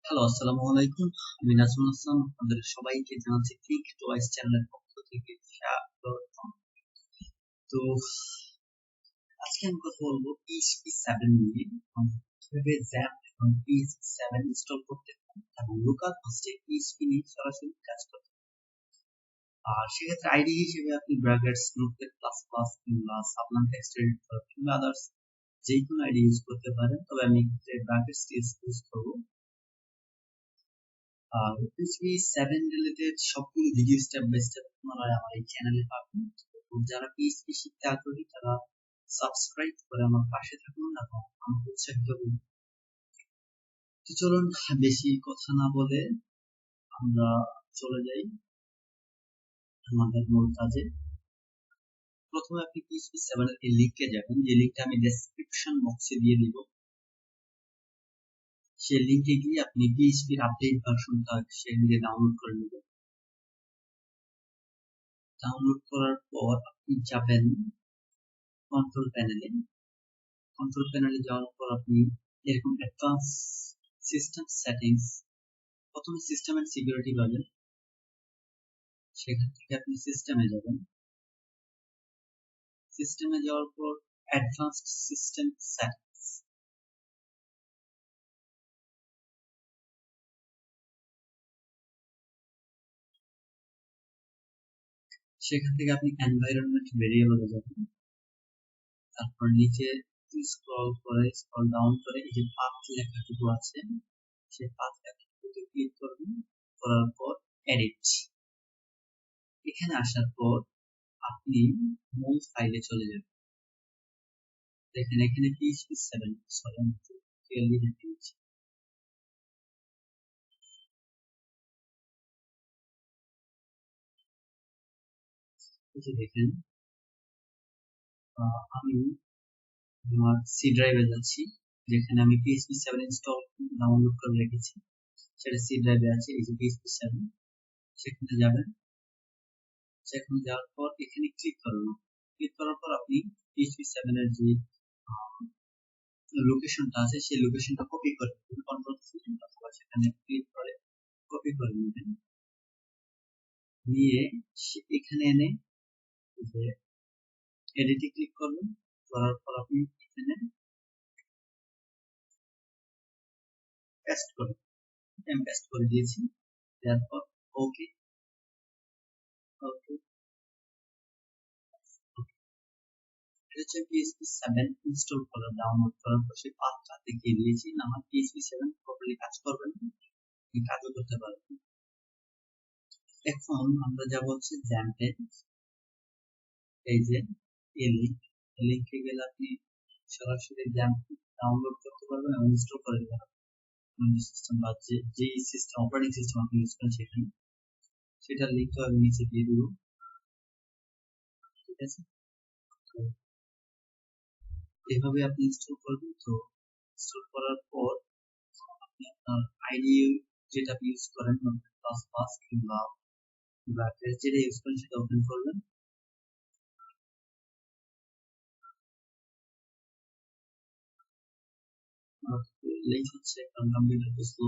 Hello, আসসালামু আলাইকুম। আমি নাজমুল হাসান। আপনাদের সবাইকে জানাচ্ছি ঠিক টয়েস চ্যানেলের পক্ষ থেকে স্বাগতম। তো আজকে আমি কথা বলবো PHP7 নিয়ে, কিভাবে XAMPP এবং PHP7 ইনস্টল করতে হয় এবং লোকাল হোস্টে PHP নিয়ে সরাসরি কাজ করতে হয়। আর সেক্ষেত্রে আইডি হিসেবে আপনি ব্র্যাকেটস, নোটপ্যাড প্লাস প্লাস কিংবা সাবলাম টেক্সট এডিটর কিংবা আদার্স যে কোনো আইডি ইউজ করতে পারেন। তবে আমি ব্র্যাকেটস ইউজ করবো। PHP7 রিলেটেড সবগুলো ভিডিও স্টেপ বাই স্টেপ আপনারা আমার এই চ্যানেলে পাবেন। যারা PHP শিখতে আগ্রহী তারা সাবস্ক্রাইব করে আমার পাশে থাকুন এবং আমাকে উৎসাহিত করুন। তো চলুন বেশি কথা না বলে আমরা চলে যাই আমাদের মূল কাজে। প্রথমে আপনি PHP7 এর এই লিংকে যাবেন, যে লিংকটা আমি ডেসক্রিপশন বক্সে দিয়ে দিব। সেই লিংকে গিয়ে আপনি PHP এর আপডেট ভার্সনটা সেখান থেকে ডাউনলোড করে নেবেন। ডাউনলোড করার পর আপনি যাবেন কন্ট্রোল প্যানেলে। কন্ট্রোল প্যানেলে যাওয়ার পর আপনি এরকম অ্যাডভান্স সিস্টেম সেটিংস, প্রথমে সিস্টেম এন্ড সিকিউরিটি পাবেন। সেখান থেকে আপনি সিস্টেমে যাবেন। সিস্টেমে যাওয়ার পর অ্যাডভান্সড সিস্টেম সেটিংস, সেখান থেকে আপনি এনভায়রনমেন্ট ভেরিয়েবলে যাবেন। তারপর নিচে স্ক্রল ডাউন করে এই যে পাথ লেখাটুকু আছে, সেই পাথ লেখাটুকুতে ক্লিক করবেন। করার পর এডিট, এখানে আসার পর আপনি মূল ফাইলে চলে যাবেন। দেখেন এখানে PHP7 ক্লিয়ারলি দেখিয়েছি। দেখেন আমি আমার সি ড্রাইভে যাচ্ছি, যেখানে আমি PHP7 ইনস্টল ডাউনলোড করে রেখেছি, সেটা সি ড্রাইভে আছে। এই যে PHP7, সেখানে যাবেন। সেখানে যাওয়ার পর এখানে ক্লিক করবেন। ক্লিক করার পর আপনি PHP7 এর যে লোকেশনটা আছে সেই লোকেশনটা কপি করে কন্ট্রোল সি অথবা সেখানে ক্লিক করে কপি করে নেবেন। নিয়ে এখানে এনে যে এডিটে ক্লিক করবেন। করার পর আপনি এখানে পেস্ট করবেন। আমি পেস্ট করে দিয়েছি। তারপর ওকে ওকে এটা হচ্ছে PHP7 ইনস্টল করা, ডাউনলোড করার পর সেই পাথটা দেখিয়ে দিয়েছি। না আমার PHP7 প্রপারলি কাজ করবে না, আপনি কাজও করতে পারবেন। এখন আমরা যাব হচ্ছে XAMPP, এই যে এই লিংকে গেলে আপনি সরাসরি XAMPP ডাউনলোড করতে পারবেন এবং ইনস্টল করে দিতে পারবেন। সিস্টেম বা যে সিস্টেম অপারেটিং সিস্টেম আপনি ইউজ করেন সেটার লিংকটা আমি নিচে দিয়ে দিব। ঠিক আছে, এইভাবে আপনি ইনস্টল করবেন। তো ইনস্টল করার পর আপনি আপনার আইডি যেটা আপনি ইউজ করেন, প্লাস প্লাস কিংবা ব্র্যাকেট যেটা ইউজ করেন সেটা ওপেন করবেন। লিংক হচ্ছে কারণ কম্পিউটার স্লো।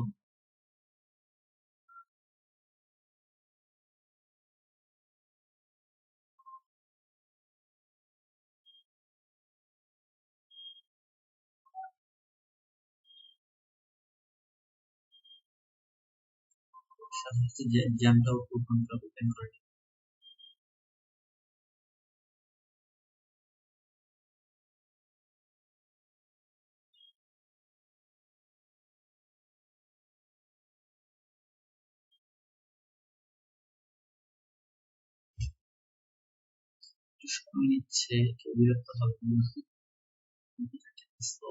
সাথে সাথে যে জ্যামটা ওপেন করে একটু সময় নিচ্ছে, কেউ বিরক্ত হবে না। স্লো,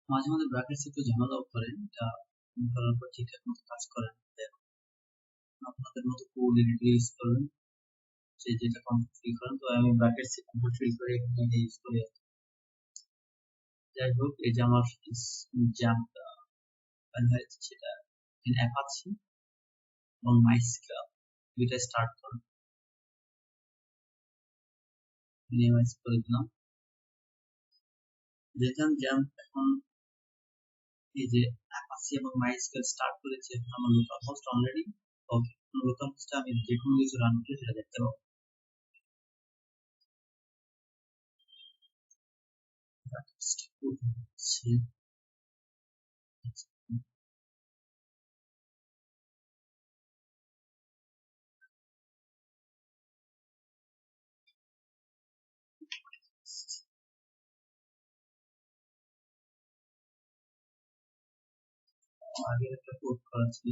মাঝে মাঝে ব্র্যাকেটস একটু ঝামেলাও করে, এটা করার পর ঠিকঠাক মতো কাজ করে না। আপনাদের মতো কোড এডিটর ইউজ করবেন, সে যেটা কমফোর্ট ফিল করেন। তো আমি ব্র্যাকেটস কমফোর্ট ফিল করে এখানে ইউজ করি। যাই হোক, এই যে আমার জ্যাম ফাইল হয়েছে সেটা in Apache on MySQL দুইটা স্টার্ট করুন মিনিমাইজ করে দিলাম দেখলাম যে এখন এই যে Apache এবং MySQL স্টার্ট করেছে আমার লোকাল হোস্ট অলরেডি ওকে লোকাল হোস্টে আমি যে কোনো কিছু রান করে সেটা দেখতে পাবো আগের একটা কোড করা ছিল